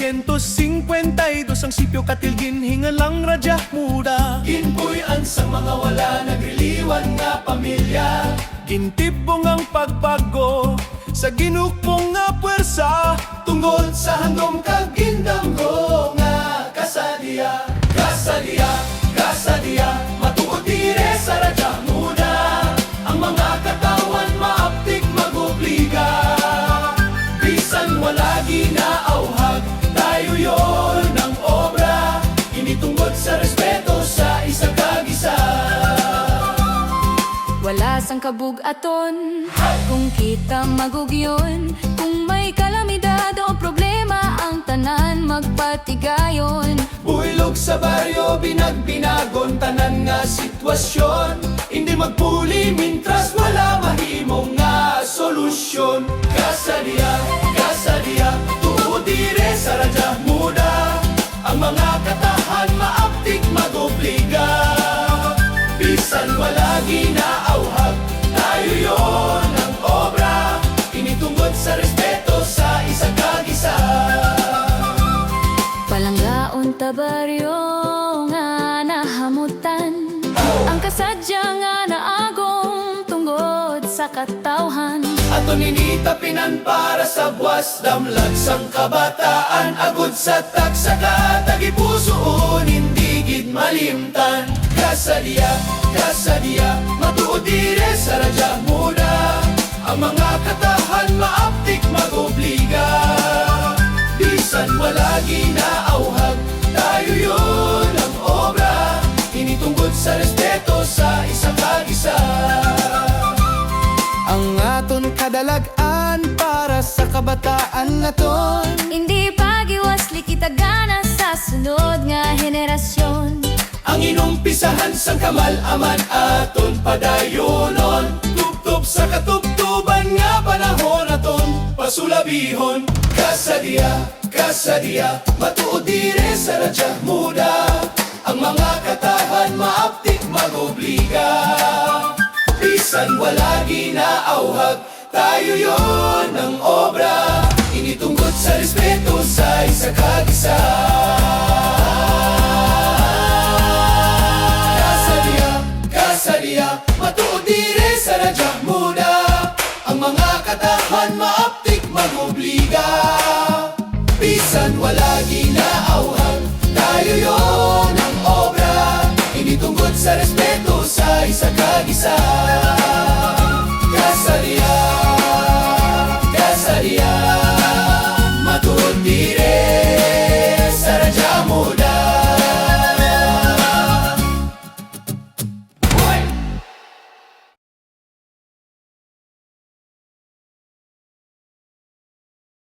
1952 ang sipyo katilgin hingalang radya muda. Ginpuy-an sa mga wala nagriliwan nga pamilya. Gintibong ang pagbago sa ginukpong nga puwersa. Tungod sa handom kag gindamgo nga kasadya. Kasadya, kasadya, matuod dire sa radya muda. Ang mga katawan maaptik magobliga. Bisan wala ginaauhag, tayo yon ang obra. Initungod sa respeto sa isa kag isa. Wala sang kabug-aton kung kita magugyon. Kung may kalamidad o problema, ang tanan magpatigayon. Builog sa baryo, binagbinagon tanan nga sitwasyon. Hindi magpuli mintras wala mahimong nga solusyon. Kasadya, kasadya, tuod dire sa radya muda. Ang mga katahan maaptik magobliga. Bisan wala ginaauhag, tayo yon ang obra. Initungod sa respeto sa isa kag isa. Palanggaon ta baryo nga nahamutan. Ang kasadya nga naagong tungod sa katawhan. Ato ninitapinan para sa buwas damlag sang kabataan. Agod sa tagsaka tagipusoon, hindi gid malimtan. Kasadya, kasadya, matuod dire sa radya muda. Ang mga katahan maaptik magobliga. Bisan wala ginaauhag, tayo yon ang obra. Initungod sa respeto sa isa kag isa. Ang aton kadalagan para sa kabataan naton. Hindi pagiwasli kita gana sa sunod nga henerasyon. Ang inumpisahan sang kamal-aman aton padayonon. Tubtob sa katubtuban nga panahon aton pasulabihon. Kasadya, kasadya, matuod dire sa radya muda. Ang mga katahan maaptik magobliga. Bisan wala ginaauhag, tayo yon ang obra. Initungkod sa respeto sa isa kag isa. Kasadya, kasadya, matuod dire sa radya muda. Ang mga katahan maaptik magobliga. Bisan wala ginaauhag, tayo yon ang obra. Initungkod sa respeto sa isa kag isa.